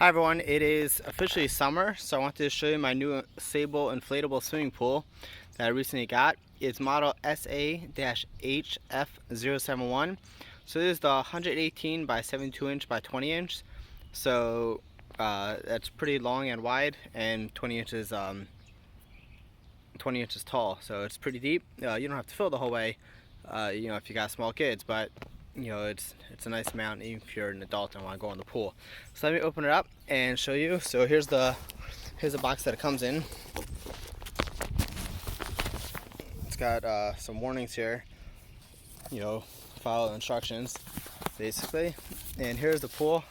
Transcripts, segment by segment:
Hi everyone, it is officially summer, so I wanted to show you my new Sable inflatable swimming pool that I recently got. It's model SA-HF071. So this is the 118 by 72 inch by 20 inch. So that's pretty long and wide, and 20 inches tall. So it's pretty deep. You don't have to fill the whole way, if you got small kids, but it's a nice amount even if you're an adult and want to go in the pool. So let me open it up and show you. So here's the box that it comes in. It's got some warnings here, follow the instructions basically. And here's the pool.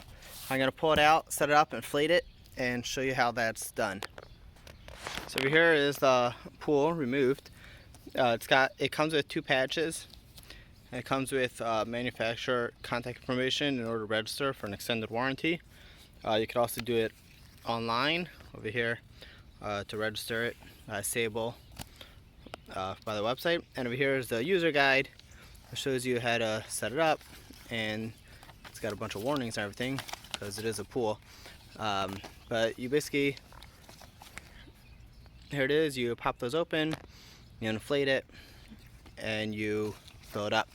I'm gonna pull it out, set it up, inflate it, and show you how that's done. So over here is the pool removed. It comes with 2 patches. And it comes with manufacturer contact information in order to register for an extended warranty. You can also do it online over here to register it by Sable by the website. And over here is the user guide. It shows you how to set it up, and it's got a bunch of warnings and everything because it is a pool. But you basically, here it is, you pop those open, you inflate it, and you fill it up.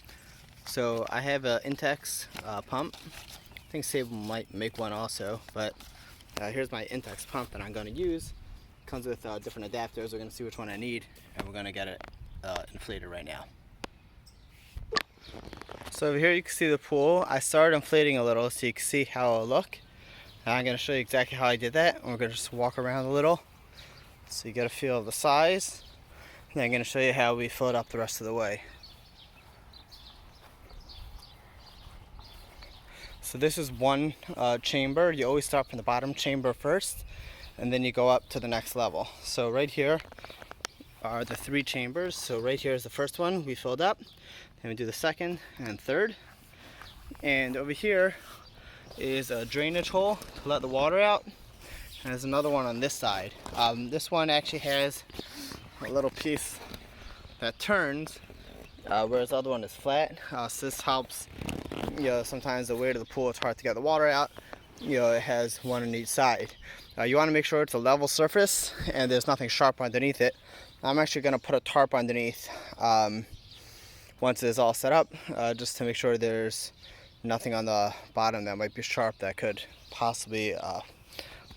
So I have an Intex pump. I think Sable might make one also, but here's my Intex pump that I'm going to use. It comes with different adapters. We're going to see which one I need, and we're going to get it inflated right now. So over here you can see the pool. I started inflating a little so you can see how it'll look. Now I'm going to show you exactly how I did that, and we're going to just walk around a little so you get a feel of the size. And then I'm going to show you how we fill it up the rest of the way. So this is one chamber. You always start from the bottom chamber first, and then you go up to the next level. So right here are the 3 chambers. So right here is the first one we filled up. Then we do the second and third. And over here is a drainage hole to let the water out. And there's another one on this side. This one actually has a little piece that turns, whereas the other one is flat. So this helps. Sometimes the weight of the pool, it's hard to get the water out. It has one on each side. You want to make sure it's a level surface and there's nothing sharp underneath it. I'm actually going to put a tarp underneath once it's all set up, just to make sure there's nothing on the bottom that might be sharp that could possibly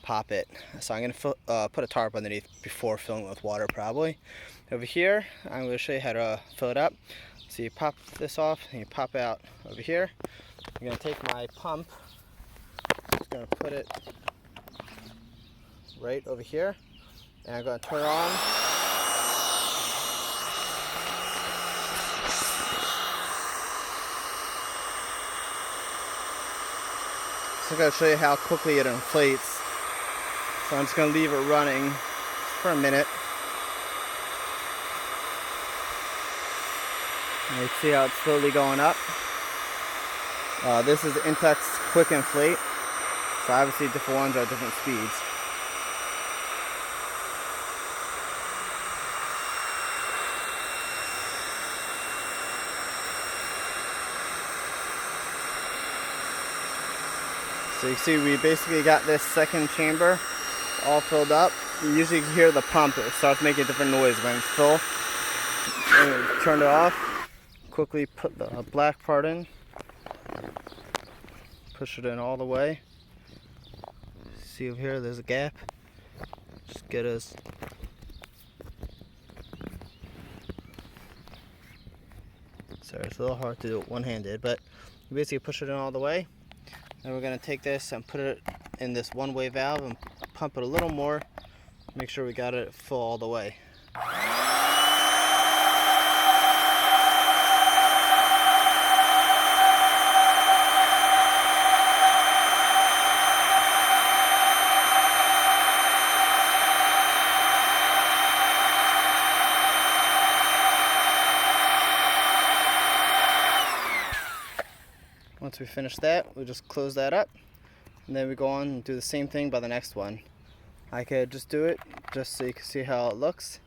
pop it. So I'm going to put a tarp underneath before filling with water probably. Over here, I'm going to show you how to fill it up. So you pop this off and you pop out over here. I'm going to take my pump, just going to put it right over here, and I'm going to turn it on. So I'm going to show you how quickly it inflates. So I'm just going to leave it running for a minute. You can see how it's slowly going up. This is the Intex Quick Inflate. So obviously different ones are different speeds. So you can see we basically got this second chamber all filled up. You usually hear the pump, it starts making a different noise when it's full. And turn it off. Quickly put the black part in, push it in all the way. See over here, there's a gap. Just get us. Sorry, it's a little hard to do it one-handed, but you basically push it in all the way. Then we're going to take this and put it in this one-way valve and pump it a little more. Make sure we got it full all the way. Once we finish that, we just close that up, and then we go on and do the same thing by the next one. I could just do it just so you can see how it looks.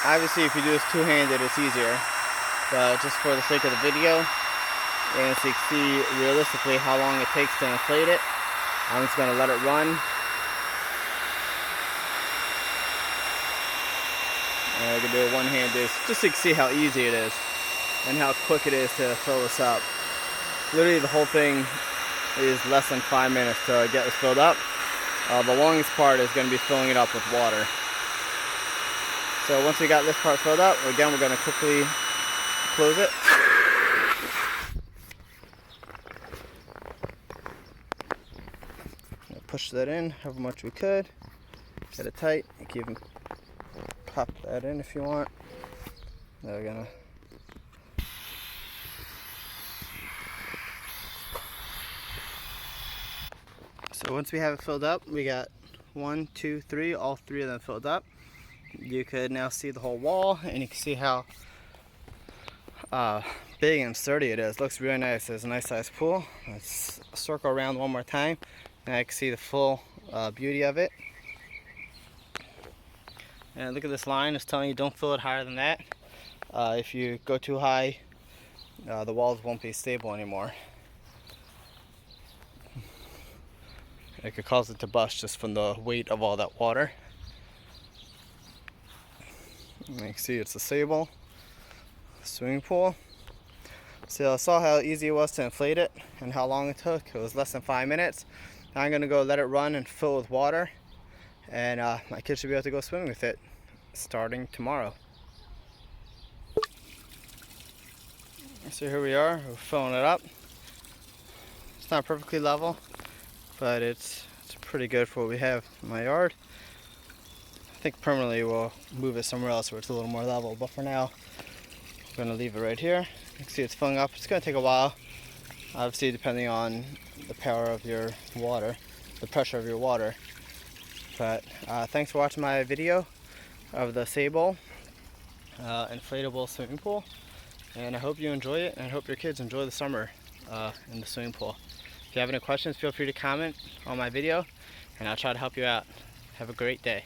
Obviously, if you do this two-handed, it's easier. But just for the sake of the video, and so you can see realistically how long it takes to inflate it, I'm just going to let it run. And I can do it one-handed just so you can see how easy it is and how quick it is to fill this up. Literally the whole thing is less than 5 minutes to get this filled up. The longest part is going to be filling it up with water. So once we got this part filled up, again, we're going to quickly close it. Push that in however much we could. Get it tight. You can even pop that in if you want. Now we're gonna So once we have it filled up, we got 1, 2, 3, all 3 of them filled up. You could now see the whole wall, and you can see how big and sturdy it is. Looks really nice. It's a nice size pool. Let's circle around one more time, and I can see the full beauty of it. And look at this line. It's telling you don't fill it higher than that. If you go too high, the walls won't be stable anymore. It could cause it to bust just from the weight of all that water. And you can see it's a Sable swimming pool. So I saw how easy it was to inflate it and how long it took. It was less than 5 minutes. Now I'm going to go let it run and fill with water. And my kids should be able to go swimming with it starting tomorrow. So here we are, we're filling it up. It's not perfectly level, but it's pretty good for what we have in my yard. I think permanently we'll move it somewhere else where it's a little more level, but for now we're going to leave it right here. You can see it's filling up. It's going to take a while, obviously depending on the power of your water, the pressure of your water. But thanks for watching my video of the Sable inflatable swimming pool, and I hope you enjoy it, and I hope your kids enjoy the summer in the swimming pool. If you have any questions, feel free to comment on my video, and I'll try to help you out. Have a great day.